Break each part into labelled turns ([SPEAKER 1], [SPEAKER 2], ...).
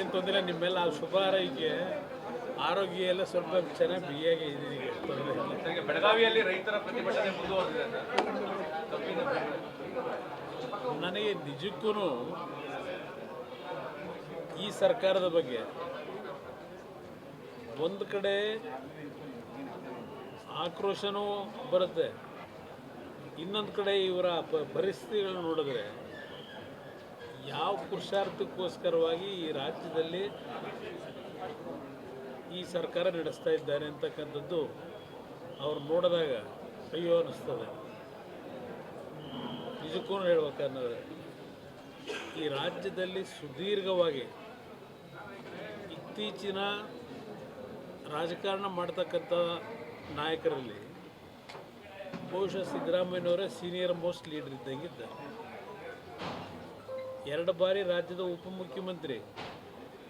[SPEAKER 1] ಏನು ತೊಂದರೆ ನಿಮ್ಮೆಲ್ಲ ಶುಭ ಆರೈಕೆ ಆರೋಗ್ಯ ಎಲ್ಲ ಸ್ವಲ್ಪ ಚೆನ್ನಾಗಿ ಬಿಗಿಯಾಗಿ ಇದೀಗ ತೊಂದರೆ ಇಲ್ಲ.
[SPEAKER 2] ಈಗ ಬೆಳಗಾವಿಯಲ್ಲಿ ರೈತರ ಪ್ರತಿಭಟನೆ ಮುಂದುವರೆದಿದೆ
[SPEAKER 1] ನನಗೆ ನಿಜಕ್ಕೂ ಈ ಸರ್ಕಾರದ ಬಗ್ಗೆ ಒಂದು ಕಡೆ ಆಕ್ರೋಶನೂ ಬರುತ್ತೆ, ಇನ್ನೊಂದು ಕಡೆ ಇವರ ಪರಿಸ್ಥಿತಿಗಳನ್ನ ನೋಡಿದ್ರೆ ಯಾವ ಪುರುಷಾರ್ಥಕ್ಕೋಸ್ಕರವಾಗಿ ಈ ರಾಜ್ಯದಲ್ಲಿ ಈ ಸರ್ಕಾರ ನಡೆಸ್ತಾ ಇದ್ದಾರೆ ಅಂತಕ್ಕಂಥದ್ದು ಅವ್ರು ನೋಡಿದಾಗ ಅಯ್ಯೋ ಅನ್ನಿಸ್ತದೆ. ನಿಜಕ್ಕೂ ಹೇಳ್ಬೇಕನ್ನೋದ್ರೆ ಈ ರಾಜ್ಯದಲ್ಲಿ ಸುದೀರ್ಘವಾಗಿ ಇತ್ತೀಚಿನ ರಾಜಕಾರಣ ಮಾಡ್ತಕ್ಕಂಥ ನಾಯಕರಲ್ಲಿ ಬಹುಶಃ ಸಿದ್ದರಾಮಯ್ಯನವರೇ ಸೀನಿಯರ್ ಮೋಸ್ಟ್ ಲೀಡರ್ ಇದ್ದಂಗಿದ್ದಾರೆ. 2 ಬಾರಿ ರಾಜ್ಯದ ಉಪಮುಖ್ಯಮಂತ್ರಿ,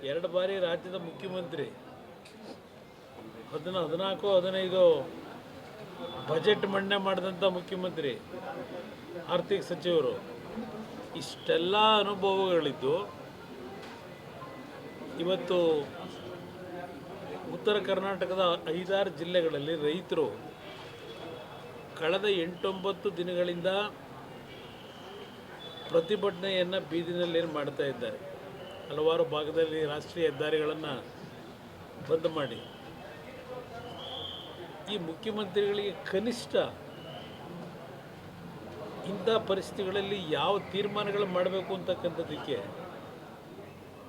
[SPEAKER 1] 2 ಬಾರಿ ರಾಜ್ಯದ ಮುಖ್ಯಮಂತ್ರಿ, 14-15 ಬಜೆಟ್ ಮಂಡನೆ ಮಾಡಿದಂಥ ಮುಖ್ಯಮಂತ್ರಿ, ಆರ್ಥಿಕ ಸಚಿವರು, ಇಷ್ಟೆಲ್ಲ ಅನುಭವಗಳಿದ್ದು ಇವತ್ತು ಉತ್ತರ ಕರ್ನಾಟಕದ 5-6 ಜಿಲ್ಲೆಗಳಲ್ಲಿ ರೈತರು ಕಳೆದ 8-9 ದಿನಗಳಿಂದ ಪ್ರತಿಭಟನೆಯನ್ನು ಬೀದಿನಲ್ಲಿ ಮಾಡ್ತಾ ಇದ್ದಾರೆ. ಹಲವಾರು ಭಾಗದಲ್ಲಿ ರಾಷ್ಟ್ರೀಯ ಹೆದ್ದಾರಿಗಳನ್ನು ಬಂದ್ ಮಾಡಿ ಈ ಮುಖ್ಯಮಂತ್ರಿಗಳಿಗೆ ಕನಿಷ್ಠ ಇಂಥ ಪರಿಸ್ಥಿತಿಗಳಲ್ಲಿ ಯಾವ ತೀರ್ಮಾನಗಳು ಮಾಡಬೇಕು ಅಂತಕ್ಕಂಥದ್ದಕ್ಕೆ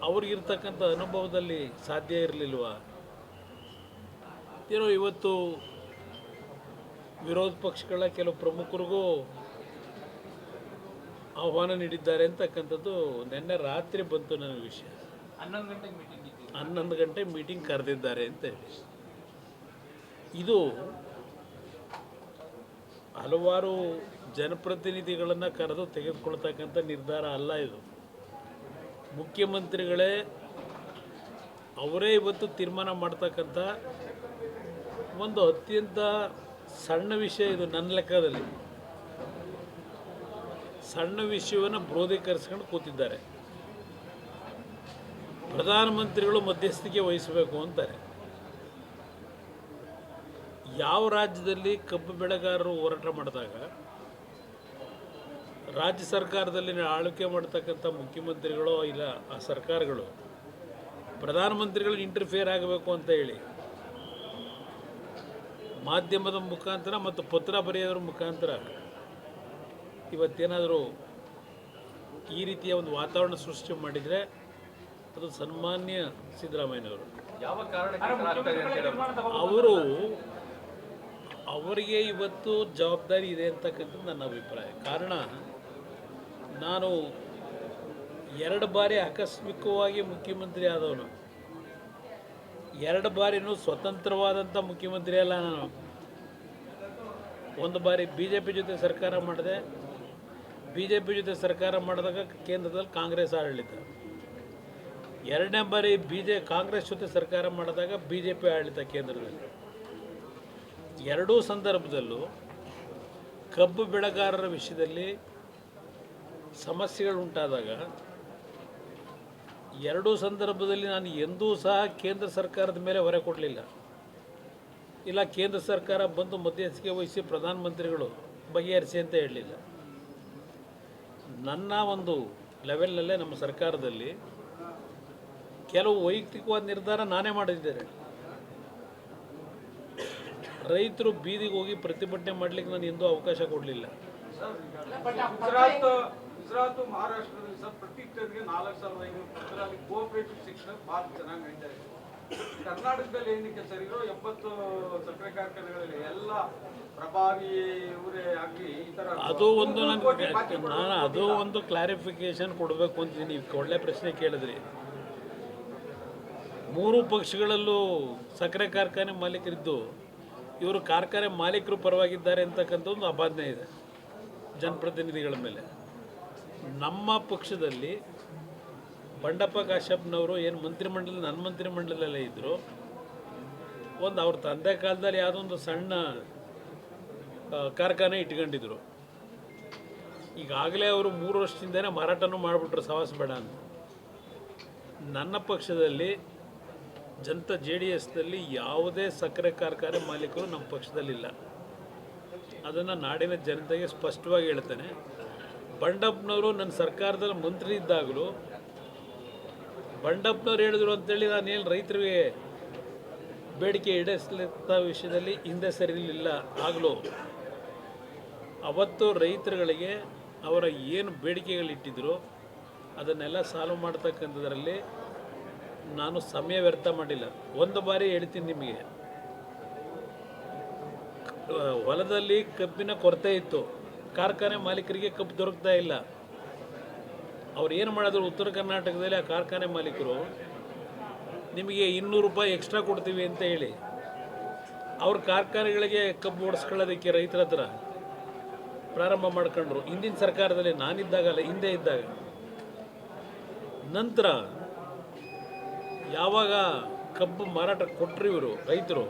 [SPEAKER 1] ಅವ್ರಿಗಿರ್ತಕ್ಕಂಥ ಅನುಭವದಲ್ಲಿ ಸಾಧ್ಯ ಇರಲಿಲ್ವಾ? ಏನೋ ಇವತ್ತು ವಿರೋಧ ಪಕ್ಷಗಳ ಕೆಲವು ಪ್ರಮುಖರಿಗೂ ಆಹ್ವಾನ ನೀಡಿದ್ದಾರೆ ಅಂತಕ್ಕಂಥದ್ದು ನಿನ್ನೆ ರಾತ್ರಿ ಬಂತು ನನಗೆ ವಿಷಯ. 11 ಗಂಟೆ ಮೀಟಿಂಗ್ ಕರೆದಿದ್ದಾರೆ ಅಂತ ಹೇಳಿ. ಇದು ಹಲವಾರು ಜನಪ್ರತಿನಿಧಿಗಳನ್ನು ಕರೆದು ತೆಗೆದುಕೊಳ್ತಕ್ಕಂಥ ನಿರ್ಧಾರ ಅಲ್ಲ. ಇದು ಮುಖ್ಯಮಂತ್ರಿಗಳೇ ಅವರೇ ಇವತ್ತು ತೀರ್ಮಾನ ಮಾಡ್ತಕ್ಕಂಥ ಒಂದು ಅತ್ಯಂತ ಸಣ್ಣ ವಿಷಯ. ಇದು ನನ್ನ ಲೆಕ್ಕದಲ್ಲಿ ಸಣ್ಣ ವಿಷಯವನ್ನು ಬ್ರೋಧೀಕರಿಸ್ಕೊಂಡು ಕೂತಿದ್ದಾರೆ. ಪ್ರಧಾನಮಂತ್ರಿಗಳು ಮಧ್ಯಸ್ಥಿಕೆ ವಹಿಸಬೇಕು ಅಂತಾರೆ. ಯಾವ ರಾಜ್ಯದಲ್ಲಿ ಕಬ್ಬು ಬೆಳೆಗಾರರು ಹೋರಾಟ ಮಾಡಿದಾಗ ರಾಜ್ಯ ಸರ್ಕಾರದಲ್ಲಿ ಆಳ್ವಿಕೆ ಮಾಡ್ತಕ್ಕಂಥ ಮುಖ್ಯಮಂತ್ರಿಗಳು ಇಲ್ಲ ಆ ಸರ್ಕಾರಗಳು ಪ್ರಧಾನಮಂತ್ರಿಗಳು ಇಂಟರ್ಫಿಯರ್ ಆಗಬೇಕು ಅಂತ ಹೇಳಿ ಮಾಧ್ಯಮದ ಮುಖಾಂತರ ಮತ್ತು ಪತ್ರ ಬರೆಯೋದ್ರ ಮುಖಾಂತರ ಇವತ್ತೇನಾದರೂ ಈ ರೀತಿಯ ಒಂದು ವಾತಾವರಣ ಸೃಷ್ಟಿ ಮಾಡಿದರೆ ಅದು ಸನ್ಮಾನ್ಯ ಸಿದ್ದರಾಮಯ್ಯನವರು.
[SPEAKER 2] ಯಾವ ಕಾರಣಕ್ಕೆ
[SPEAKER 1] ಅವರು ಅವರಿಗೆ ಇವತ್ತು ಜವಾಬ್ದಾರಿ ಇದೆ ಅಂತಕ್ಕಂಥದ್ದು ನನ್ನ ಅಭಿಪ್ರಾಯ. ಕಾರಣ ನಾನು 2 ಬಾರಿ ಆಕಸ್ಮಿಕವಾಗಿ ಮುಖ್ಯಮಂತ್ರಿ ಆದವನು, 2 ಬಾರಿನೂ ಸ್ವತಂತ್ರವಾದಂಥ ಮುಖ್ಯಮಂತ್ರಿ ಅಲ್ಲ ನಾನು. 1 ಬಾರಿ BJP ಜೊತೆ ಸರ್ಕಾರ ಮಾಡಿದೆ. BJP ಜೊತೆ ಸರ್ಕಾರ ಮಾಡಿದಾಗ ಕೇಂದ್ರದಲ್ಲಿ ಕಾಂಗ್ರೆಸ್ ಆಡಳಿತ. 2ನೇ ಬಾರಿ ಕಾಂಗ್ರೆಸ್ ಜೊತೆ ಸರ್ಕಾರ ಮಾಡಿದಾಗ BJP ಆಡಳಿತ ಕೇಂದ್ರದಲ್ಲಿ. ಎರಡೂ ಸಂದರ್ಭದಲ್ಲೂ ಕಬ್ಬು ಬೆಳೆಗಾರರ ವಿಷಯದಲ್ಲಿ ಸಮಸ್ಯೆಗಳು ಉಂಟಾದಾಗ ಎರಡೂ ಸಂದರ್ಭದಲ್ಲಿ ನಾನು ಎಂದೂ ಸಹ ಕೇಂದ್ರ ಸರ್ಕಾರದ ಮೇಲೆ ಹೊರೆ ಕೊಡಲಿಲ್ಲ. ಇಲ್ಲ ಕೇಂದ್ರ ಸರ್ಕಾರ ಬಂದು ಮಧ್ಯಸ್ಥಿಕೆ ವಹಿಸಿ ಪ್ರಧಾನಮಂತ್ರಿಗಳು ಬಗೆಹರಿಸಿ ಅಂತ ಹೇಳಲಿಲ್ಲ. ನನ್ನ ಒಂದು ಲೆವೆಲ್ನಲ್ಲೇ ನಮ್ಮ ಸರ್ಕಾರದಲ್ಲಿ ಕೆಲವು ವೈಯಕ್ತಿಕವಾದ ನಿರ್ಧಾರ ನಾನೇ ಮಾಡಿದ್ದೇನೆ. ರೈತರು ಬೀದಿಗೆ ಹೋಗಿ ಪ್ರತಿಭಟನೆ ಮಾಡಲಿಕ್ಕೆ ನಾನು ಎಂದೂ ಅವಕಾಶ ಕೊಡಲಿಲ್ಲ.
[SPEAKER 3] ಗುಜರಾತ್ ಮಹಾರಾಷ್ಟ್ರದಲ್ಲಿ ಸರ್ ಪ್ರತಿ ಹೆಕ್ಟರ್ಗೆ 4,500 ಪತ್ರದಲ್ಲಿ ಕೋಆಪರೇಟಿವ್ ಶಿಕ್ಷಣ ಭಾಳ ಚೆನ್ನಾಗಿ ನಡೀತಾ ಇದೆ. ಕರ್ನಾಟಕದಲ್ಲಿ ಏನಕ್ಕೆ ಸರ್ ಇರೋ 70 ಸಕ್ಕರೆ ಕಾರ್ಖಾನೆಗಳಲ್ಲಿ ಎಲ್ಲ ಪ್ರಭಾವಿ ಇವರೇ ಆಗಿ ಈ ಥರ
[SPEAKER 1] ಅದು ಒಂದು ನಾನು ಅದು ಒಂದು ಕ್ಲಾರಿಫಿಕೇಶನ್ ಕೊಡಬೇಕು ಅಂತೀನಿ. ನೀವು ಒಳ್ಳೆ ಪ್ರಶ್ನೆ ಕೇಳಿದ್ರಿ. 3 ಪಕ್ಷಗಳಲ್ಲೂ ಸಕ್ಕರೆ ಕಾರ್ಖಾನೆ ಮಾಲೀಕರಿದ್ದು ಇವರು ಕಾರ್ಖಾನೆ ಮಾಲೀಕರು ಪರವಾಗಿದ್ದಾರೆ ಅಂತಕ್ಕಂಥ ಒಂದು ಅಪಾದನೆ ಇದೆ ಜನಪ್ರತಿನಿಧಿಗಳ ಮೇಲೆ. ನಮ್ಮ ಪಕ್ಷದಲ್ಲಿ ಬಂಡಪ್ಪ ಕಾಶ್ಯಪ್ನವರು ಏನು ಮಂತ್ರಿಮಂಡಲ ನನ್ನ ಮಂತ್ರಿಮಂಡಲದಲ್ಲೇ ಇದ್ದರು. ಒಂದು ಅವ್ರ ತಂದೆ ಕಾಲದಲ್ಲಿ ಯಾವುದೋ ಒಂದು ಸಣ್ಣ ಕಾರ್ಖಾನೆ ಇಟ್ಕೊಂಡಿದ್ರು. ಈಗಾಗಲೇ ಅವರು 3 ವರ್ಷದಿಂದನೇ ಮಾರಾಟನೂ ಮಾಡಿಬಿಟ್ರು ಸವಾಸ ಬೇಡ ಅಂತ. ನನ್ನ ಪಕ್ಷದಲ್ಲಿ ಜನತಾ JDSನಲ್ಲಿ ಯಾವುದೇ ಸಕ್ಕರೆ ಕಾರ್ಖಾನೆ ಮಾಲೀಕರು ನಮ್ಮ ಪಕ್ಷದಲ್ಲಿಲ್ಲ. ಅದನ್ನು ನಾಡಿನ ಜನತೆಗೆ ಸ್ಪಷ್ಟವಾಗಿ ಹೇಳ್ತೇನೆ. ಬಂಡಪ್ಪನವರು ನನ್ನ ಸರ್ಕಾರದಲ್ಲಿ ಮಂತ್ರಿ ಇದ್ದಾಗಲೂ ಬಂಡಪ್ಪನವ್ರು ಹೇಳಿದ್ರು ಅಂತೇಳಿ ನಾನೇನು ರೈತರಿಗೆ ಬೇಡಿಕೆ ಈಡೇರಿಸಲಿದ್ದ ವಿಷಯದಲ್ಲಿ ಹಿಂದೆ ಸರಿಲಿಲ್ಲ. ಆಗಲೂ ಅವತ್ತು ರೈತರುಗಳಿಗೆ ಅವರ ಏನು ಬೇಡಿಕೆಗಳಿಟ್ಟಿದ್ರು ಅದನ್ನೆಲ್ಲ ಸಾಲ್ವ್ ಮಾಡ್ತಕ್ಕಂಥದ್ರಲ್ಲಿ ನಾನು ಸಮಯ ವ್ಯರ್ಥ ಮಾಡಿಲ್ಲ. ಒಂದು ಬಾರಿ ಹೇಳ್ತೀನಿ ನಿಮಗೆ, ಹೊಲದಲ್ಲಿ ಕಬ್ಬಿನ ಕೊರತೆ ಇತ್ತು, ಕಾರ್ಖಾನೆ ಮಾಲೀಕರಿಗೆ ಕಬ್ಬು ದೊರಕ್ತಾ ಇಲ್ಲ. ಅವ್ರು ಏನು ಮಾಡಿದ್ರು ಉತ್ತರ ಕರ್ನಾಟಕದಲ್ಲಿ ಆ ಕಾರ್ಖಾನೆ ಮಾಲೀಕರು ನಿಮಗೆ 200 ರೂಪಾಯಿ ಎಕ್ಸ್ಟ್ರಾ ಕೊಡ್ತೀವಿ ಅಂತ ಹೇಳಿ ಅವ್ರ ಕಾರ್ಖಾನೆಗಳಿಗೆ ಕಬ್ಬು ಓಡಿಸ್ಕೊಳ್ಳೋದಕ್ಕೆ ರೈತರ ಹತ್ರ ಪ್ರಾರಂಭ ಮಾಡ್ಕೊಂಡ್ರು. ಹಿಂದಿನ ಸರ್ಕಾರದಲ್ಲಿ ನಾನಿದ್ದಾಗಲ್ಲ, ಹಿಂದೆ ಇದ್ದಾಗ. ನಂತರ ಯಾವಾಗ ಕಬ್ಬು ಮಾರಾಟ ಕೊಟ್ಟರು ಇವರು ರೈತರು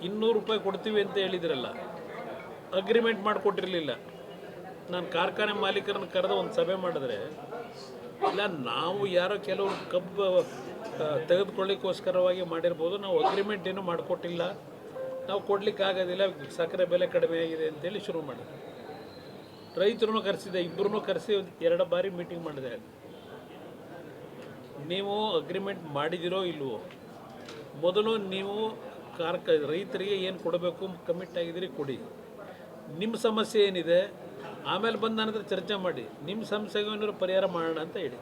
[SPEAKER 1] 200 ರೂಪಾಯಿ ಕೊಡ್ತೀವಿ ಅಂತ ಹೇಳಿದ್ರಲ್ಲ, ಅಗ್ರಿಮೆಂಟ್ ಮಾಡಿಕೊಟ್ಟಿರಲಿಲ್ಲ. ನಾನು ಕಾರ್ಖಾನೆ ಮಾಲೀಕರನ್ನು ಕರೆದು ಒಂದು ಸಭೆ ಮಾಡಿದ್ರೆ, ಇಲ್ಲ ನಾವು ಯಾರೋ ಕೆಲವರು ಕಬ್ಬು ತೆಗೆದುಕೊಳ್ಳಿಕ್ಕೋಸ್ಕರವಾಗಿ ಮಾಡಿರ್ಬೋದು, ನಾವು ಅಗ್ರಿಮೆಂಟ್ ಏನೂ ಮಾಡಿಕೊಟ್ಟಿಲ್ಲ, ನಾವು ಕೊಡಲಿಕ್ಕಾಗೋದಿಲ್ಲ, ಸಕ್ಕರೆ ಬೆಲೆ ಕಡಿಮೆ ಆಗಿದೆ ಅಂತೇಳಿ ಶುರು ಮಾಡಿದೆ. ರೈತರನ್ನು ಕರೆಸಿದೆ, ಇಬ್ಬರನ್ನೂ ಕರೆಸಿ 2 ಬಾರಿ ಮೀಟಿಂಗ್ ಮಾಡಿದೆ. ನೀವು ಅಗ್ರಿಮೆಂಟ್ ಮಾಡಿದಿರೋ ಇಲ್ವೋ, ಮೊದಲು ನೀವು ರೈತರಿಗೆ ಏನು ಕೊಡಬೇಕು ಕಮಿಟ್ ಆಗಿದ್ದೀರಿ ಕೊಡಿ. ನಿಮ್ಮ ಸಮಸ್ಯೆ ಏನಿದೆ ಆಮೇಲೆ ಬಂದು ನನ್ನ ಹತ್ರ ಚರ್ಚೆ ಮಾಡಿ, ನಿಮ್ಮ ಸಮಸ್ಯೆಗೆ ಏನಾದ್ರು ಪರಿಹಾರ ಮಾಡೋಣ ಅಂತ ಹೇಳಿ.